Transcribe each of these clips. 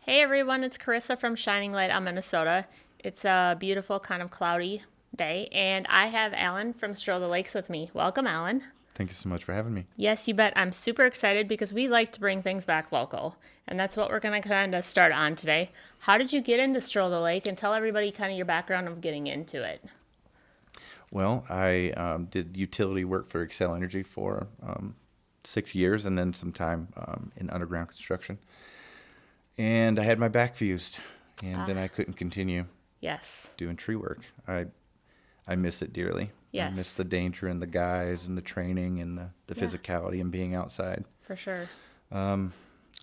Hey everyone, it's Karissa from Shining Light on Minnesota. It's a beautiful, kind of cloudy day, and I have Allan from Stroll The Lakes with me. Welcome, Allan. Thank you so much for having me. Yes, you bet. I'm super excited because we like to bring things back local, and that's what we're going to kind of start on today. How did you get into Stroll the Lake, and tell everybody kind of your background of getting into it? Well, I did utility work for Excel Energy for 6 years and then some time in underground construction. And I had my back fused, and then I couldn't continue Yes. doing tree work. I miss it dearly. I miss Yes, the danger and the guys and the training and the yeah, physicality and being outside. for sure. And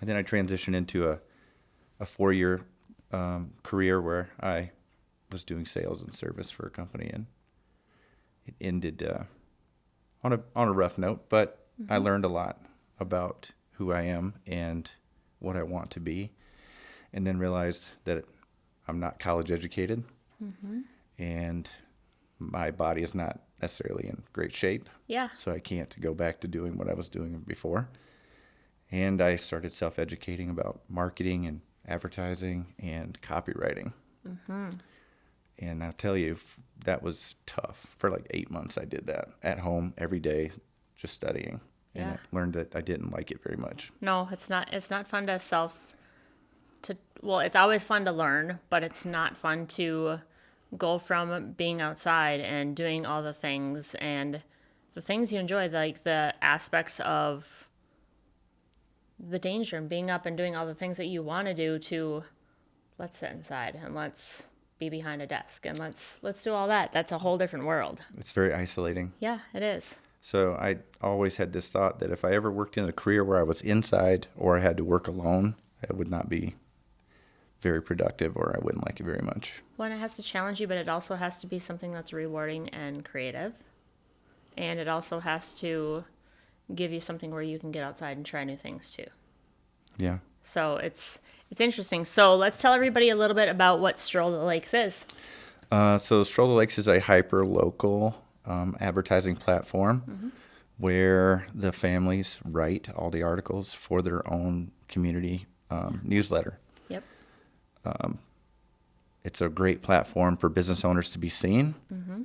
then I transitioned into a 4-year career where I was doing sales and service for a company, and it ended on a rough note, but I learned a lot about who I am and what I want to be, and then realized that I'm not college educated, and my body is not necessarily in great shape, Yeah. so I can't go back to doing what I was doing before. And I started self-educating about marketing and advertising and copywriting. And I'll tell you, that was tough. For like 8 months, I did that at home every day, just studying. And Yeah. I learned that I didn't like it very much. No, it's not. It's not fun well, it's always fun to learn, but it's not fun to go from being outside and doing all the things and the things you enjoy, like the aspects of the danger and being up and doing all the things that you want to do, to let's sit inside and let's be behind a desk and let's do all that. That's a whole different world. It's very isolating. Yeah, it is. So I always had this thought that if I ever worked in a career where I was inside or I had to work alone, I would not be very productive, or I wouldn't like it very much. One, it has to challenge you, but it also has to be something that's rewarding and creative. And it also has to give you something where you can get outside and try new things too. Yeah. So it's interesting. So let's tell everybody a little bit about what Stroll the Lakes is. So Stroll the Lakes is a hyper-local advertising platform where the families write all the articles for their own community newsletter. Yep. It's a great platform for business owners to be seen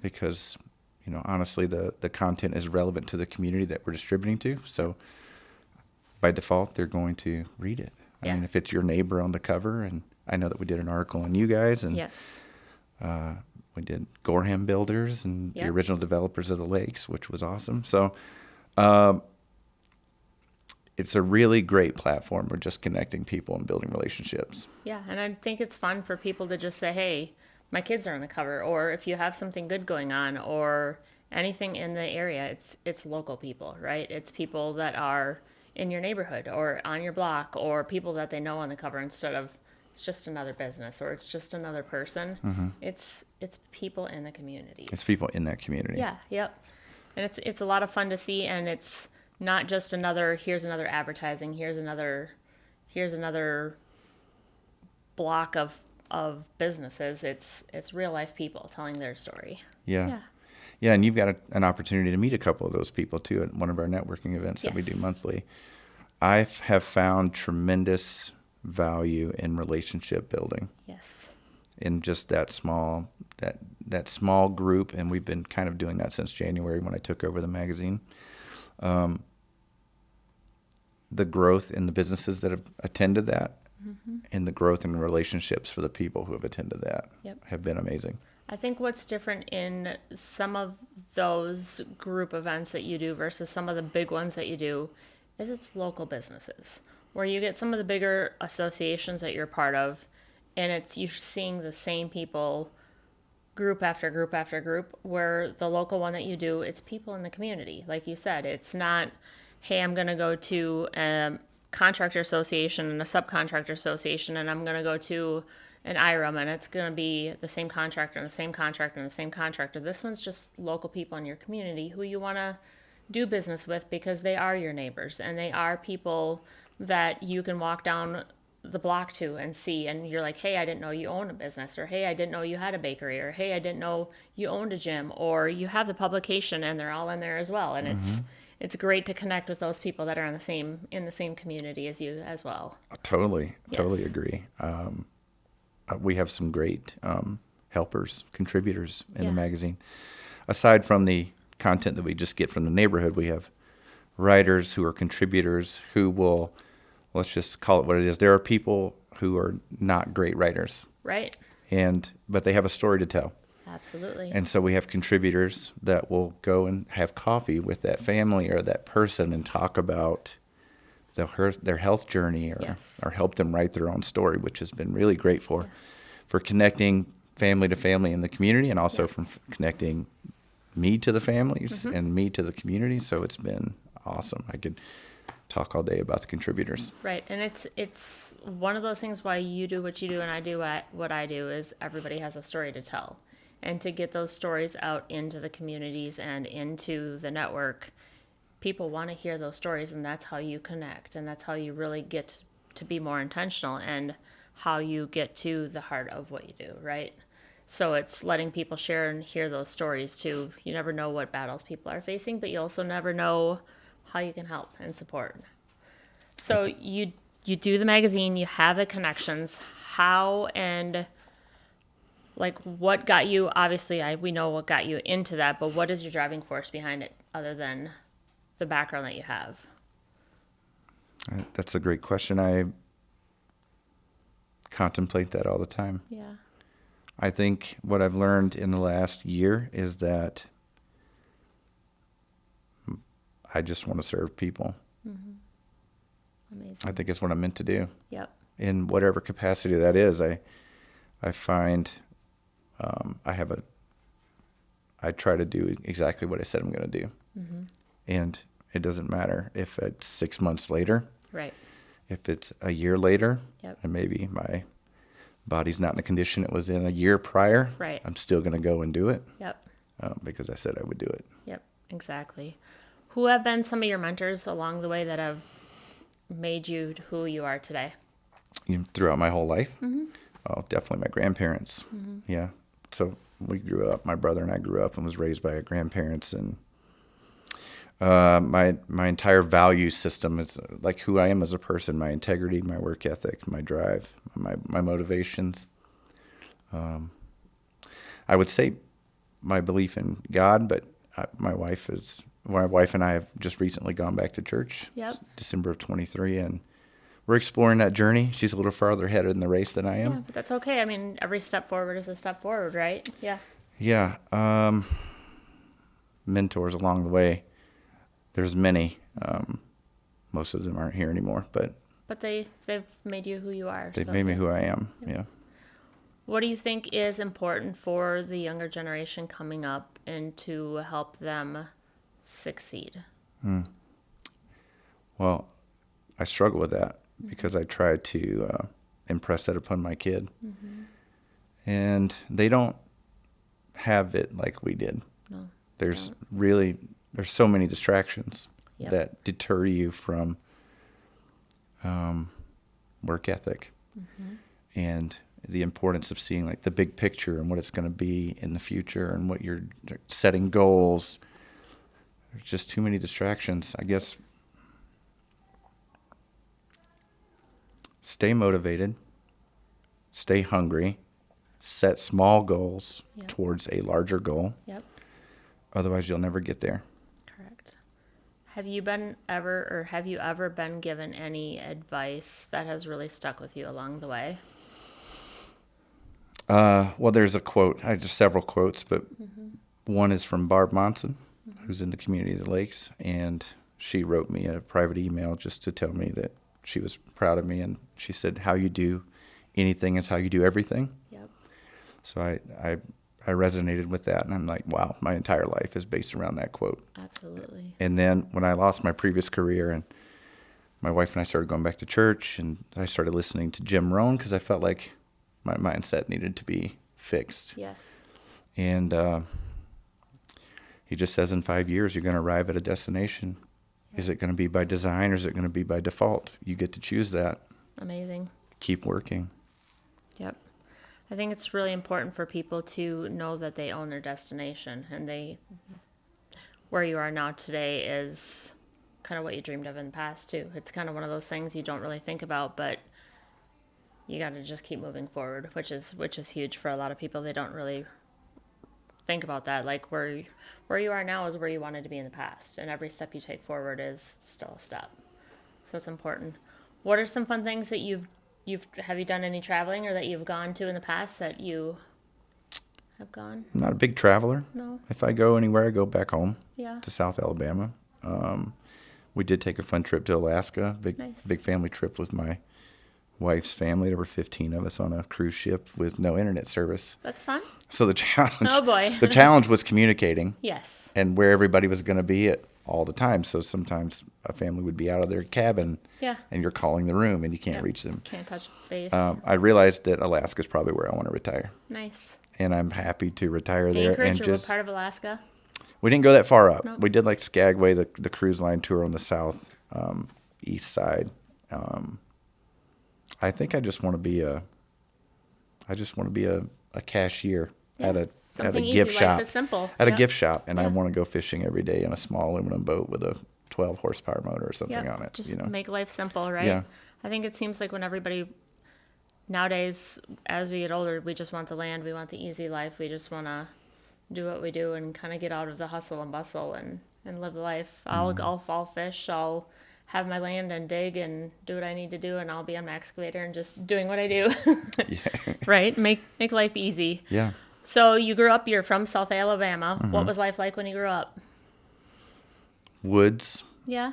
because, honestly, the content is relevant to the community that we're distributing to. So by default, they're going to read it. I Yeah. mean, if it's your neighbor on the cover, and I know that we did an article on you guys, and Yes. we did Gorham Builders and the Yep. original developers of the lakes, which was awesome. So it's a really great platform for just connecting people and building relationships. Yeah, and I think it's fun for people to just say, "Hey, my kids are on the cover," or if you have something good going on, or anything in the area, it's local people, right? It's people that are in your neighborhood or on your block, or people that they know on the cover, instead of it's just another business or it's just another person. It's people in the community. It's people in that community. Yeah, yep. And it's a lot of fun to see, and it's not just here's another advertising, here's another block of businesses. It's real life people telling their story. Yeah. Yeah. Yeah, and you've got an opportunity to meet a couple of those people too at one of our networking events that we do Yes. monthly. I have found tremendous value in relationship building Yes. in just that small group, and we've been kind of doing that since January when I took over the magazine. The growth in the businesses that have attended that and the growth in relationships for the people who have attended that Yep. have been amazing. I think what's different in some of those group events that you do versus some of the big ones that you do is it's local businesses, where you get some of the bigger associations that you're part of, and you're seeing the same people group after group after group, where the local one that you do, it's people in the community. Like you said, it's not, hey, I'm going to go to a contractor association and a subcontractor association, and I'm going to go to an IRAM, and it's going to be the same contractor and the same contractor and the same contractor. This one's just local people in your community who you want to do business with because they are your neighbors and they are people that you can walk down the block to and see, and you're like, hey, I didn't know you owned a business, or hey, I didn't know you had a bakery, or hey, I didn't know you owned a gym, or you have the publication and they're all in there as well. And it's great to connect with those people that are in the same community as you as well. Totally Yes. agree. We have some great helpers, contributors in Yeah. the magazine. Aside from the content that we just get from the neighborhood, we have writers who are contributors who will, let's just call it what it is. There are people who are not great writers, Right. but they have a story to tell. Absolutely. And so we have contributors that will go and have coffee with that family or that person and talk about their health journey, Yes. or help them write their own story, which has been really great for connecting family to family in the community, and also Yeah. from connecting me to the families and me to the community. So it's been awesome. I could talk all day about the contributors. Right. And it's one of those things why you do what you do and I do what I do is everybody has a story to tell. And to get those stories out into the communities and into the network, people want to hear those stories, and that's how you connect, and that's how you really get to be more intentional, and how you get to the heart of what you do, right? So it's letting people share and hear those stories too. You never know what battles people are facing, but you also never know how you can help and support. So you do the magazine, you have the connections. How and like what got you? Obviously, we know what got you into that, but what is your driving force behind it, other than the background that you have? That's a great question. I contemplate that all the time. Yeah. I think what I've learned in the last year is that I just want to serve people. Amazing. I think it's what I'm meant to do. Yep. In whatever capacity that is. I find I try to do exactly what I said I'm going to do. And it doesn't matter if it's 6 months later, Right. if it's a year later, Yep. and maybe my body's not in the condition it was in a year prior. Right. I'm still going to go and do it Yep. because I said I would do it. Yep. Exactly. Who have been some of your mentors along the way that have made you who you are today? Throughout my whole life. Oh, definitely my grandparents. Yeah. So we grew up, my brother and I grew up and was raised by our grandparents, and my entire value system is like who I am as a person, my integrity, my work ethic, my drive, my motivations. I would say my belief in God, but my wife and I have just recently gone back to church. Yep. December of 23, and we're exploring that journey. She's a little farther ahead in the race than I Yeah, am. but that's okay. I mean, every step forward is a step forward, right? Yeah. Yeah. Mentors along the way. There's many. Most of them aren't here anymore, but But they've made you who you are. they've so, made me yeah. who I am. Yeah. What do you think is important for the younger generation coming up and to help them succeed? Well, I struggle with that because I try to impress that upon my kid. And they don't have it like we did. No. There's so many distractions Yep. that deter you from work ethic and the importance of seeing like the big picture and what it's going to be in the future and what you're setting goals. There's just too many distractions. I guess stay motivated, stay hungry, set small goals Yep. towards a larger goal. Yep. Otherwise, you'll never get there. Correct. Have you ever been given any advice that has really stuck with you along the way? Well, there's a quote. I just several quotes, but one is from Barb Monson, who's in the community of the Lakes, and she wrote me a private email just to tell me that she was proud of me, and she said, "How you do anything is how you do everything." Yep. So I resonated with that, and I'm like, wow, my entire life is based around that quote. Absolutely. And then when I lost my previous career, and my wife and I started going back to church, and I started listening to Jim Rohn because I felt like my mindset needed to be fixed. Yes. And he just says in 5 years, you're going to arrive at a destination. Yeah. Is it going to be by design or is it going to be by default? You get to choose that. Amazing. Keep working. Yep. I think it's really important for people to know that they own their destination, and where you are now today is kind of what you dreamed of in the past too. It's kind of one of those things you don't really think about, but you got to just keep moving forward, which is huge for a lot of people. They don't really think about that. Like where you are now is where you wanted to be in the past, and every step you take forward is still a step. So it's important. What are some fun things that have you done any traveling or that you've gone to in the past that you have gone? I'm not a big traveler. No. If I go anywhere, I go back home Yeah. to South Alabama. We did take a fun trip to Alaska, Nice. big family trip with my wife's family. There were 15 of us on a cruise ship with no internet service. That's fun. So the challenge, Oh boy. the challenge was communicating Yes. and where everybody was going to be at all the time. So sometimes a family would be out of their cabin, Yeah. and you're calling the room and you can't Yep. reach them. Can't touch base. I realized that Alaska is probably where I want to retire, Nice. and I'm happy to retire there. Anchorage, And or what just part of Alaska? we didn't go that far up. Nope. We did like Skagway, the cruise line tour on the south east side. I think I just want to be a cashier Yeah. at a Something easy. gift Life shop. is simple. At a Yep. gift shop, and I Yeah. want to go fishing every day in a small aluminum boat with a 12 horsepower motor or something Yep. on it. Just you know, make life simple, right? Yeah. I think it seems like when everybody nowadays, as we get older, we just want the land. We want the easy life. We just want to do what we do and kind of get out of the hustle and bustle and live the life. I'll golf, I'll fish, I'll have my land and dig and do what I need to do, and I'll be on my excavator and just doing what I do. Right? Make life easy. yeah. So you grew up, you're from South Alabama. Mm-hmm. What was life like when you grew up? Woods, Yeah?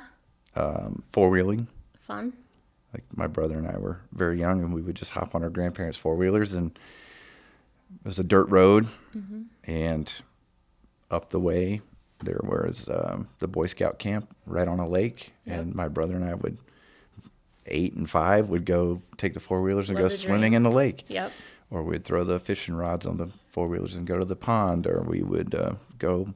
four wheeling. Fun? Like my brother and I were very young, and we would just hop on our grandparents' four wheelers, and it was a dirt road, and up the way there was the Boy Scout camp right on a lake, Yep. and my brother and I would 8 and 5 would go take the four wheelers and Live go the swimming dream. in the lake, Yep. or we'd throw the fishing rods on the four wheelers and go to the pond, or we would go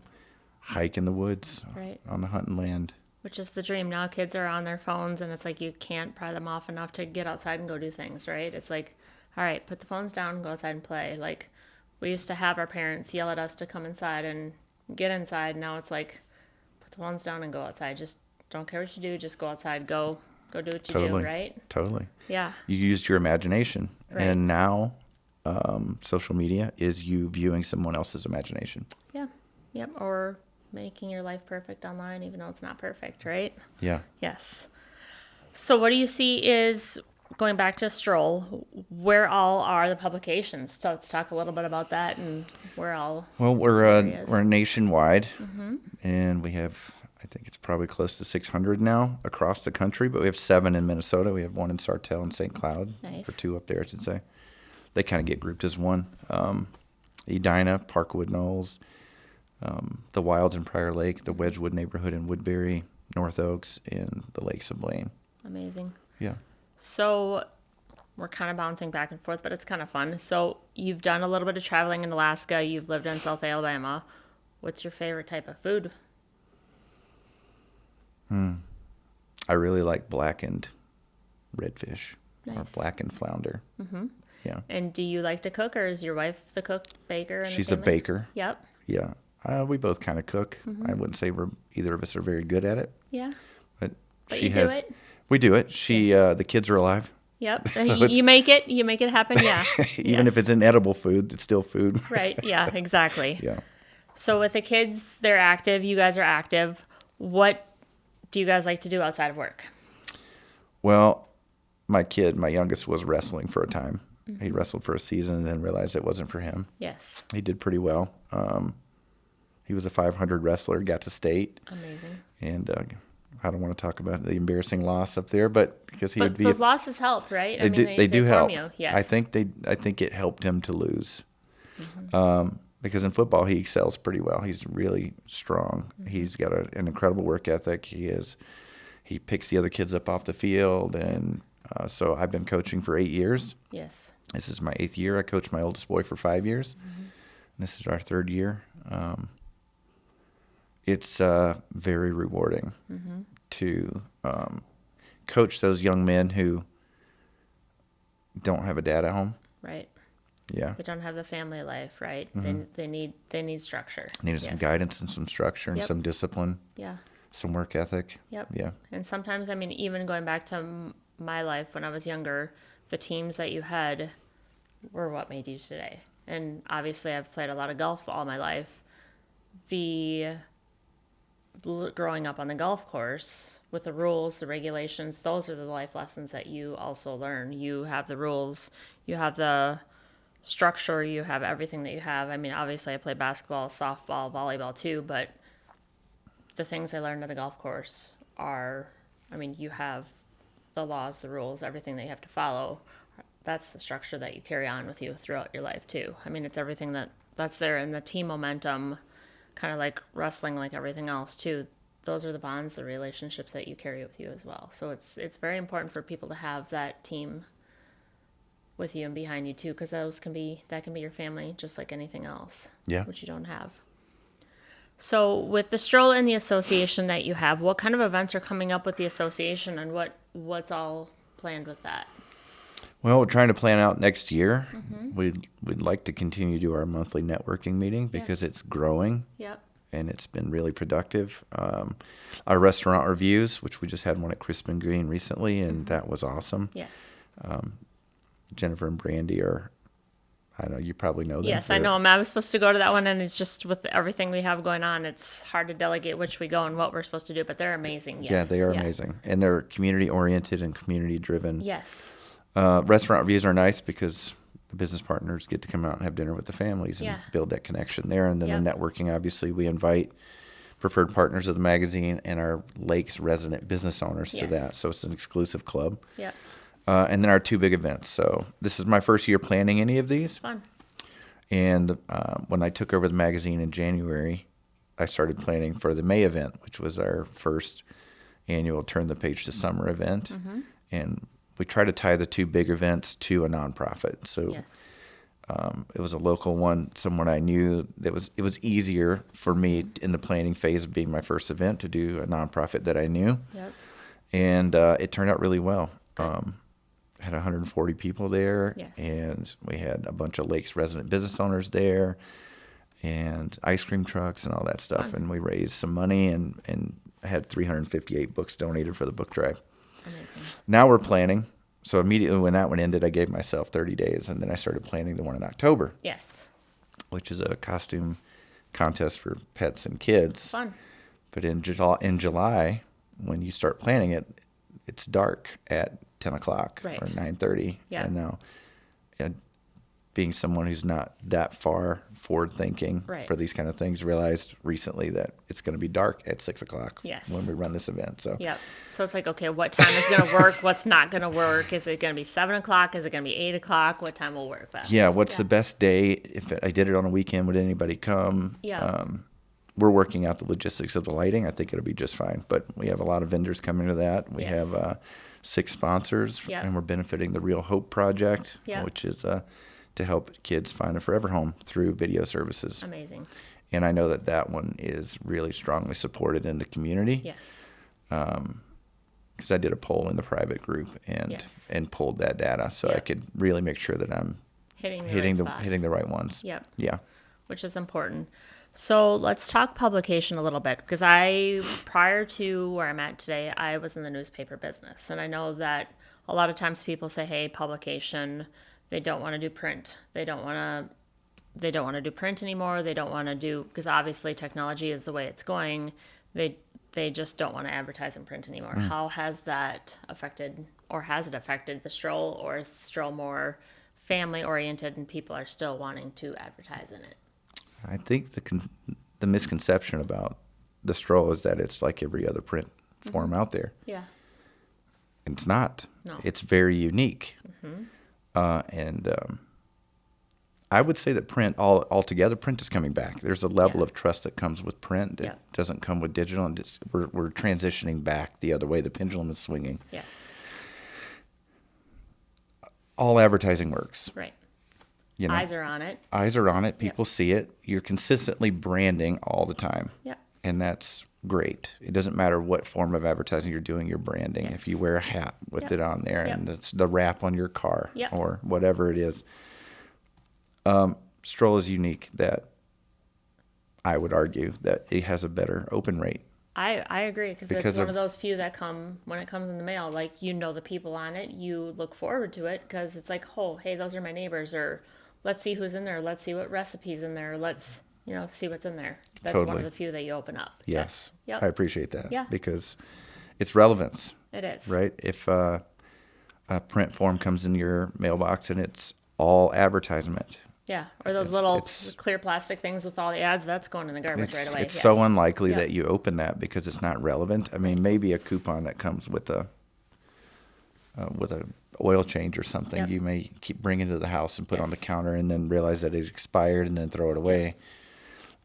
hike in the woods Right. on the hunting land. Which is the dream. Now kids are on their phones, and it's like you can't pry them off enough to get outside and go do things, right? It's like, all right, put the phones down and go outside and play. Like we used to have our parents yell at us to come inside and get inside. Now it's like, put the phones down and go outside. Just don't care what you do. Just go outside. Go do what you Totally. do, right? Totally. Yeah. You used your imagination, Right. and now social media is you viewing someone else's imagination. Yeah. Yep. Or making your life perfect online, even though it's not perfect, right? Yeah. Yes. So what do you see is, going back to Stroll, where all are the publications? So let's talk a little bit about that and where all. Well, areas. we're nationwide, and we have, I think it's probably close to 600 now across the country, but we have 7 in Minnesota. We have 1 in Sartell and St. Cloud, Nice. or 2 up there, I should say. They kind of get grouped as one. Edina, Parkwood Knolls, the Wilds in Prior Lake, the Wedgewood neighborhood in Woodbury, North Oaks, and the Lakes of Blaine. Amazing. Yeah. So we're kind of bouncing back and forth, but it's kind of fun. So you've done a little bit of traveling in Alaska. You've lived in South Alabama. What's your favorite type of food? I really like blackened redfish or Nice. blackened flounder. Yeah. And do you like to cook, or is your wife the cook, baker? In the She's a family? baker. Yep. Yeah. We both kind of cook. I wouldn't say either of us are very good at it, Yeah. but, But she you do has. it? We do it. The kids are alive. Yep. So You it's- make it. You make it happen. Yeah. Even if Yes. it's inedible food, it's still food. Right. Yeah. Exactly. Yeah. So with the kids, they're active. You guys are active. What do you guys like to do outside of work? Well, my youngest, was wrestling for a time. He wrestled for a season and then realized it wasn't for him. Yes. He did pretty well. He was a 500 wrestler, got to state, Amazing. and I don't want to talk about the embarrassing loss up there, but because he But would be, those losses help, right? they do form help. You. Yes. I think it helped him to lose, because in football he excels pretty well. He's really strong. He's got an incredible work ethic. He picks the other kids up off the field, and so I've been coaching for 8 years. Yes. This is my 8th year. I coached my oldest boy for 5 years. This is our 3rd year. It's very rewarding to coach those young men who don't have a dad at home, Right. Yeah. They don't have the family life, right? Mm-hmm. They need structure. Needed some Yes. guidance and some structure and Yep. some discipline, Yeah. some work ethic. Yep. Yeah. And sometimes, I mean, even going back to my life when I was younger, the teams that you had were what made you today. And obviously, I've played a lot of golf all my life. Growing up on the golf course with the rules, the regulations, those are the life lessons that you also learn. You have the rules, you have the structure, you have everything that you have. I mean, obviously, I played basketball, softball, volleyball too, but the things I learned on the golf course are, I mean, you have the laws, the rules, everything that you have to follow. That's the structure that you carry on with you throughout your life too. I mean, it's everything that's there, and the team momentum, kind of like wrestling, like everything else too. Those are the bonds, the relationships that you carry with you as well. So it's very important for people to have that team with you and behind you too, because that can be your family, just like anything else. Yeah. Which you don't have. So with the Stroll and the association that you have, what kind of events are coming up with the association, and what's all planned with that? Well, we're trying to plan out next year. We'd like to continue to do our monthly networking meeting because it's growing. Yep. And it's been really productive. Our restaurant reviews, which we just had one at Crispin Green recently, and that was awesome. Yes. Jennifer and Brandy are, I don't know, you probably know them. Yes, I know them. I was supposed to go to that one, and it's just with everything we have going on, it's hard to delegate which we go and what we're supposed to do, but they're amazing. Yes. Yeah, they are amazing. And they're community oriented and community driven. Yes. Restaurant reviews are nice because the business partners get to come out and have dinner with the families and build that connection there. And then the networking, obviously, we invite preferred partners of the magazine and our Lakes resident business owners to that. So it's an exclusive club. Yeah. And then our two big events. So this is my first year planning any of these. Fun. And when I took over the magazine in January, I started planning for the May event, which was our first annual Turn the Page to Summer event. And we try to tie the two big events to a nonprofit. So it was a local one, someone I knew. It was easier for me in the planning phase of being my first event to do a nonprofit that I knew. Yep. And it turned out really well. Had 140 people there, and we had a bunch of Lakes resident business owners there, and ice cream trucks and all that stuff. And we raised some money and had 358 books donated for the book drive. Amazing. Now we're planning. So immediately when that one ended, I gave myself 30 days, and then I started planning the one in October. Yes. Which is a costume contest for pets and kids. Fun. But in July, when you start planning it, it's dark at 10 o'clock or 9:30. Yeah. And now, being someone who's not that far forward thinking for these kind of things, realized recently that it's going to be dark at 6 o'clock when we run this event. So So it's like, okay, what time is going to work? What's not going to work? Is it going to be 7 o'clock? Is it going to be 8 o'clock? What time will work best? Yeah. What's the best day? If I did it on a weekend, would anybody come? Yeah. We're working out the logistics of the lighting. I think it'll be just fine. But we have a lot of vendors coming to that. We have 6 sponsors, and we're benefiting the Real Hope Project, which is to help kids find a forever home through video services. Amazing. And I know that one is really strongly supported in the community. Yes. Because I did a poll in the private group and pulled that data, so I could really make sure that I'm hitting the right ones. Yep. Yeah. Which is important. So let's talk publication a little bit, because prior to where I'm at today, I was in the newspaper business. And I know that a lot of times people say, hey, publication, they don't want to do print. They don't want to do print anymore. They don't want to do, because obviously technology is the way it's going. They just don't want to advertise in print anymore. How has that affected, or has it affected the Stroll, or is the Stroll more family oriented and people are still wanting to advertise in it? I think the misconception about the Stroll is that it's like every other print form out there. Yeah. It's not. No. It's very unique. And I would say that print, altogether, print is coming back. There's a level of trust that comes with print that doesn't come with digital. And we're transitioning back the other way. The pendulum is swinging. Yes. All advertising works. Right. You know, Eyes are on it. Eyes are on it. People see it. You're consistently branding all the time. Yep. And that's great. It doesn't matter what form of advertising you're doing, you're branding. Yes. If you wear a hat with it on there and it's the wrap on your car or whatever it is. Stroll is unique that I would argue that it has a better open rate. I agree because Because it's one of- of those few that come when it comes in the mail. Like, you know the people on it, you look forward to it because it's like, oh, hey, those are my neighbors, or let's see who's in there, let's see what recipes in there, let's see what's in there. That's one Totally. of the few that you open up. Yes. Yep. I appreciate that. Yeah. Because it's relevance, It is. right? If a print form comes in your mailbox and it's all advertisement, Yeah, or those It's- little it's- clear plastic things with all the ads, that's going in the garbage right away. it's Yes. so unlikely Yep. that you open that because it's not relevant. I mean, maybe a coupon that comes with a oil change or something, Yep. you may keep bringing to the house and put on the Yes. counter and then realize that it expired and then throw it away.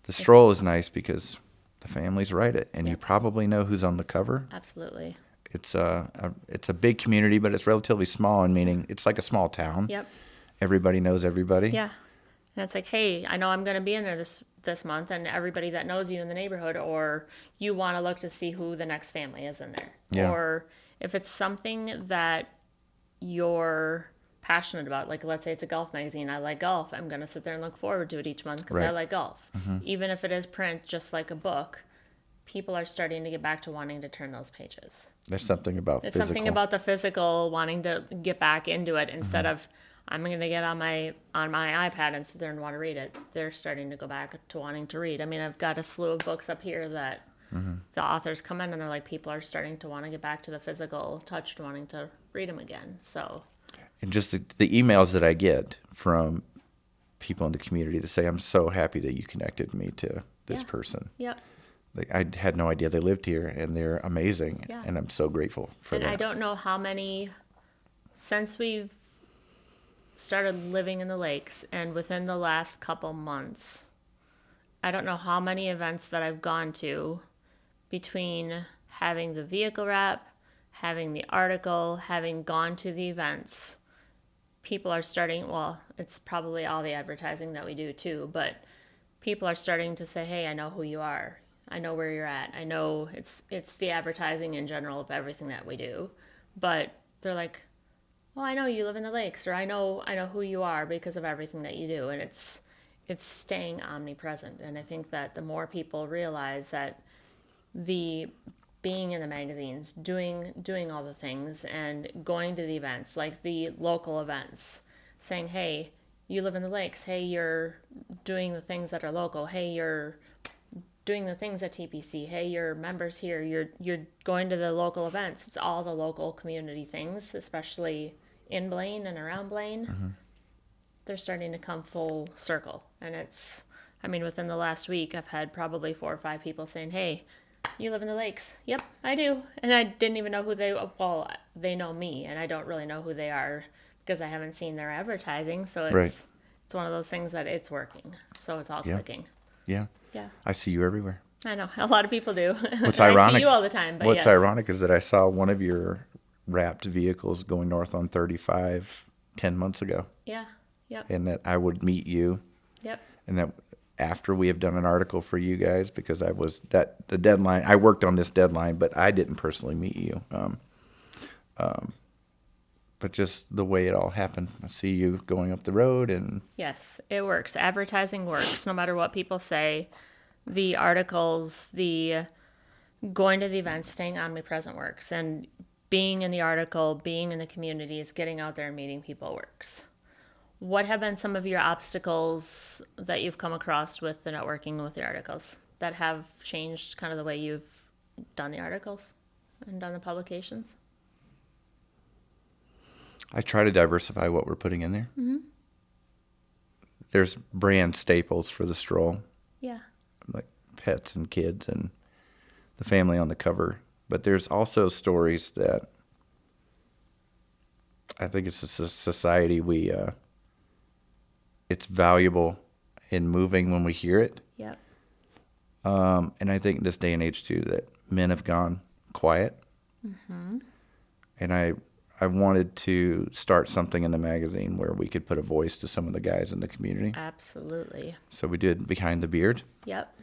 The stroll is nice because the families write it, and you Yep. probably know who's on the cover. Absolutely. It's a big community, but it's relatively small, and meaning it's like a small town. Yep. Everybody knows everybody. Yeah. And it's like, hey, I know I'm going to be in there this month, and everybody that knows you in the neighborhood, or you want to look to see who the next family is in there. Yeah. Or if it's something that you're passionate about, like let's say it's a golf magazine, I like golf, I'm going to sit there and look forward to it each month because I Right. like golf. Even if it is print, just like a book, people are starting to get back to wanting to turn those pages. There's something about It's physical. something about the physical, wanting to get back into it instead Mm-hmm. of I'm going to get on my iPad and sit there and want to read it. They're starting to go back to wanting to read. I mean, I've got a slew of books up here that Mm-hmm. the authors come in and they're like, people are starting to want to get back to the physical touch, to wanting to read them again. So And just the emails that I get from people in the community that say, I'm so happy that you connected me to this Yeah. person. yep. Like, I had no idea they lived here, and they're amazing. Yeah. And I'm so grateful for And that. I don't know how many, since we've started living in the lakes and within the last couple months, I don't know how many events that I've gone to between having the vehicle wrap, having the article, having gone to the events. People are starting, well, it's probably all the advertising that we do too, but people are starting to say, hey, I know who you are. I know where you're at. I know it's the advertising in general of everything that we do. But they're like, well, I know you live in the lakes, or I know who you are because of everything that you do. And it's staying omnipresent. And I think that the more people realize that the being in the magazines, doing all the things and going to the events, like the local events, saying, hey, you live in the lakes. Hey, you're doing the things that are local. Hey, you're doing the things at TPC. Hey, you're members here. You're going to the local events. It's all the local community things, especially in Blaine and around Blaine. They're starting to come full circle. And within the last week, I've had probably 4 or 5 people saying, hey, you live in the lakes. Yep, I do. And I didn't even know who they know me, and I don't really know who they are because I haven't seen their advertising. So it's Right. it's one of those things that it's working. So it's all Yeah. clicking. Yeah. Yeah. I see you everywhere. I know. A lot of people do. What's And I ironic? see you all the time, but What's yes. ironic is that I saw one of your wrapped vehicles going north on 35 10 months ago, Yeah. Yep. and that I would meet you, Yep. and that after we have done an article for you guys, because the deadline, I worked on this deadline, but I didn't personally meet you. But just the way it all happened, I see you going up the road, and Yes, it works. Advertising works no matter what people say. The articles, the going to the events, staying omnipresent works. And being in the article, being in the communities, getting out there and meeting people works. What have been some of your obstacles that you've come across with the networking with the articles that have changed kind of the way you've done the articles and done the publications? I try to diversify what we're putting in there. There's brand staples for the stroll, Yeah. like pets and kids and the family on the cover. But there's also stories that I think it's a society it's valuable in moving when we hear it. Yep. And I think in this day and age too, that men have gone quiet. And I wanted to start something in the magazine where we could put a voice to some of the guys in the community. Absolutely. So we did Behind the Beard, Yep.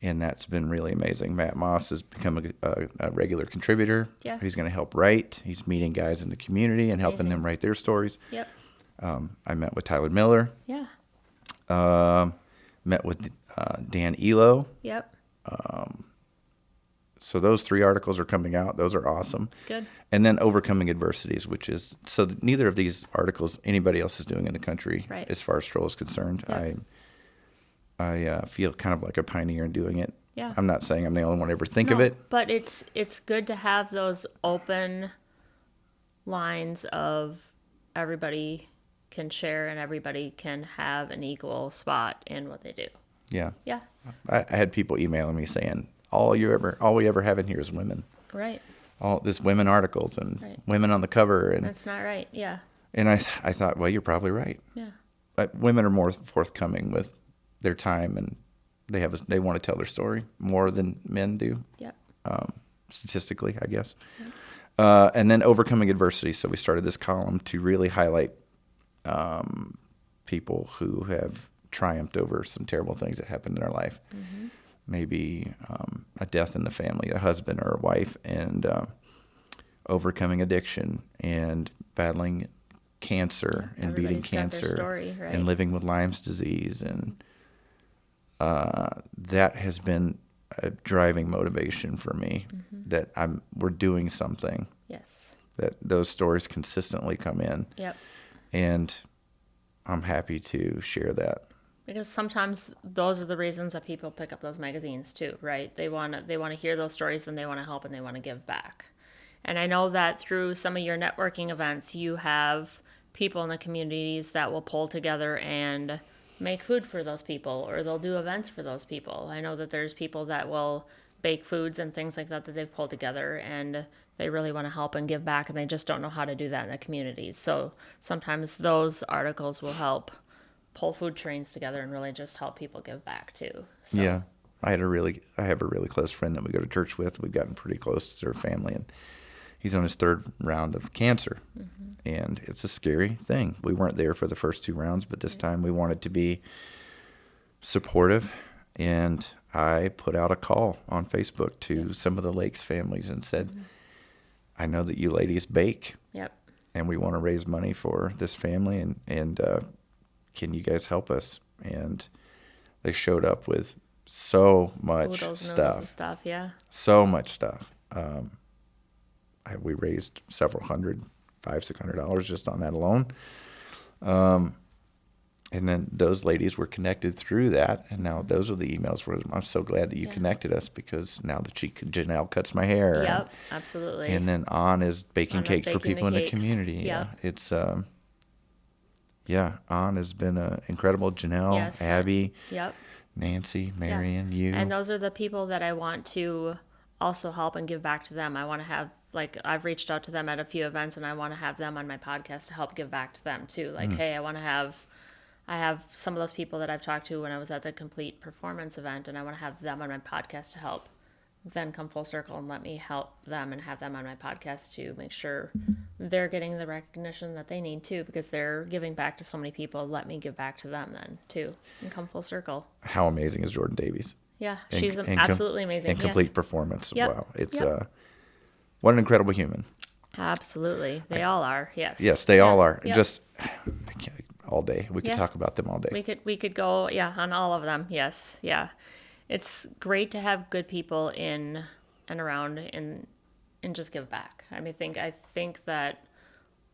and that's been really amazing. Matt Moss has become a regular contributor. Yeah. He's going to help write. He's meeting guys in the community and helping Amazing. them write their stories. Yep. I met with Tyler Miller. Yeah. Met with Dan Elo. Yep. So those 3 articles are coming out. Those are awesome. Good. And then Overcoming Adversities, which is, so neither of these articles anybody else is doing in the country Right. as far as Stroll is concerned. Yep. I feel kind of like a pioneer in doing it. Yeah. I'm not saying I'm the only one to ever think of No, it. but it's good to have those open lines of everybody can share and everybody can have an equal spot in what they do. Yeah. Yeah. I had people emailing me saying, all we ever have in here is women. Right. All this women articles and Right. women on the cover. And That's not right. Yeah. I thought, well, you're probably right. Yeah. But women are more forthcoming with their time, and they want to tell their story more than men do, Yep. statistically, I guess. And then Overcoming Adversity. So we started this column to really highlight people who have triumphed over some terrible things that happened in their life. Mm-hmm. Maybe a death in the family, a husband or a wife, and overcoming addiction and battling cancer and beating Everybody's got their cancer story, right? and living with Lyme's disease. And that has been a driving motivation for me, Mm-hmm. that we're doing something, Yes. that those stories consistently come in, Yep. and I'm happy to share that. Because sometimes those are the reasons that people pick up those magazines too, right? They want to hear those stories, and they want to help, and they want to give back. And I know that through some of your networking events, you have people in the communities that will pull together and make food for those people, or they'll do events for those people. I know that there's people that will bake foods and things like that they've pulled together, and they really want to help and give back, and they just don't know how to do that in the communities. So sometimes those articles will help pull food trains together and really just help people give back too. So, Yeah. I have a really close friend that we go to church with. We've gotten pretty close to their family, and he's on his 3rd round of cancer. Mm-hmm. And it's a scary thing. We weren't there for the first 2 rounds, but this time we wanted to be supportive. And I put out a call on Facebook to some of the Lakes families and said, I know that you ladies bake, Yep. and we want to raise money for this family, and can you guys help us? And they showed up with so much Oodles and oodles stuff. of stuff. Yeah. So much stuff. We raised several hundred, $500-$600 just on that alone. And then those ladies were connected through that, and now those are the emails where I'm so glad that you Yeah. connected us, because now that Janelle cuts my hair. Yep. Absolutely. And then On is baking On is cakes for baking people the in the cakes. community. Yeah. It's On has been incredible. Janelle, Yes. Abby, Yep. Nancy, Marion, you. And those are the people that I want to also help and give back to them. I want to have, like, I've reached out to them at a few events, and I want to have them on my podcast to help give back to them too. Like, hey, I have some of those people that I've talked to when I was at the Complete Performance event, and I want to have them on my podcast to help then come full circle and let me help them and have them on my podcast to make sure they're getting the recognition that they need too, because they're giving back to so many people. Let me give back to them then too and come full circle. How amazing is Jordan Davies? Yeah, And- she's and absolutely amazing. And Complete Performance. Yep. Wow. It's Yep. what an incredible human. Absolutely. They all are. Yes. Yes, they all are. Yep. Just I can't, all day. We could Yeah. talk about them all day. We could go on all of them. Yes. Yeah. It's great to have good people in and around and just give back. I think that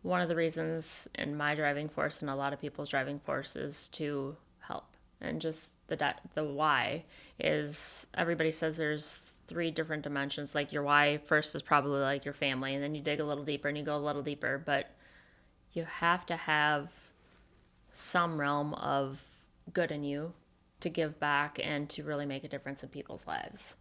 one of the reasons in my driving force and a lot of people's driving force is to help. And just the why is, everybody says there's 3 different dimensions. Like, your why first is probably like your family, and then you dig a little deeper and you go a little deeper, but you have to have some realm of good in you to give back and to really make a difference in people's lives.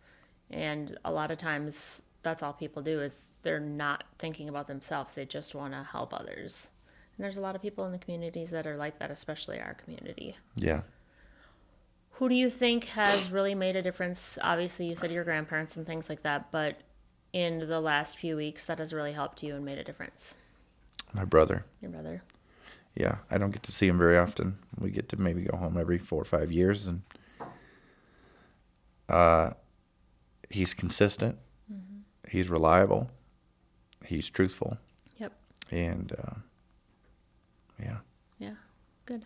And a lot of times that's all people do, is they're not thinking about themselves. They just want to help others. And there's a lot of people in the communities that are like that, especially our community. Yeah. Who do you think has really made a difference? Obviously, you said your grandparents and things like that, but in the last few weeks that has really helped you and made a difference? My brother. Your brother. Yeah. I don't get to see him very often. We get to maybe go home every 4 or 5 years, and he's consistent. Mm-hmm. He's reliable. He's truthful. Yep. And yeah. Yeah. Good.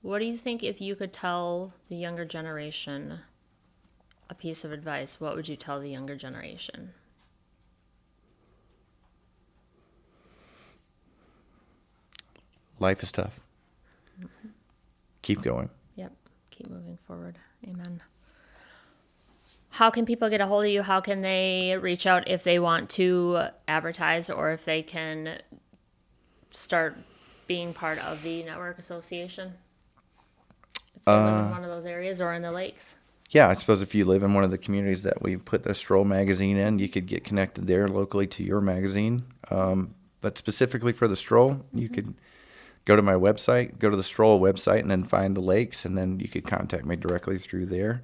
What do you think if you could tell the younger generation a piece of advice? What would you tell the younger generation? Life is tough. Keep going. Yep. Keep moving forward. Amen. How can people get a hold of you? How can they reach out if they want to advertise, or if they can start being part of the network association? If they live in one of those areas or in the lakes. Yeah, I suppose if you live in one of the communities that we put the Stroll magazine in, you could get connected there locally to your magazine. But specifically for the Stroll, you could go to my website, go to the Stroll website, and then find the lakes, and then you could contact me directly through there.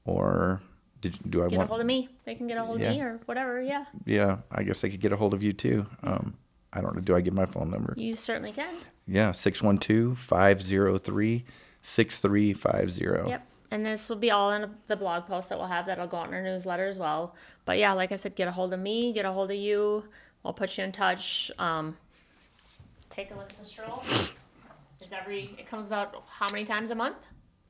Or do I Get want? a hold of me. They can get a hold of me or whatever. Yeah. Yeah, I guess they could get a hold of you too. I don't know. Do I give my phone number? You certainly can. Yeah, 612-503-6350. Yep. And this will be all in the blog post that we'll have that'll go out in our newsletter as well. But yeah, like I said, get a hold of me, get a hold of you. We'll put you in touch. Take a look at the Stroll. It comes out how many times a month?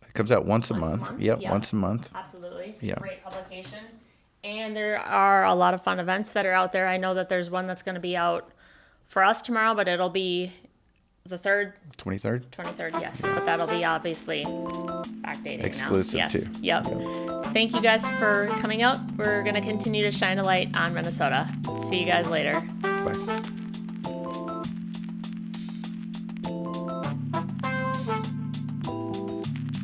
It comes out once a Once a month. month? Yep, Yep. once a month. Absolutely. It's Yeah. a great publication. And there are a lot of fun events that are out there. I know that there's one that's going to be out for us tomorrow, but it'll be the 3rd, 23rd? 23rd, yes. But that'll be obviously backdating Exclusive now. Yes. too. Yep. Thank you guys for coming out. We're going to continue to shine a light on Minnesota. See you guys later. Bye.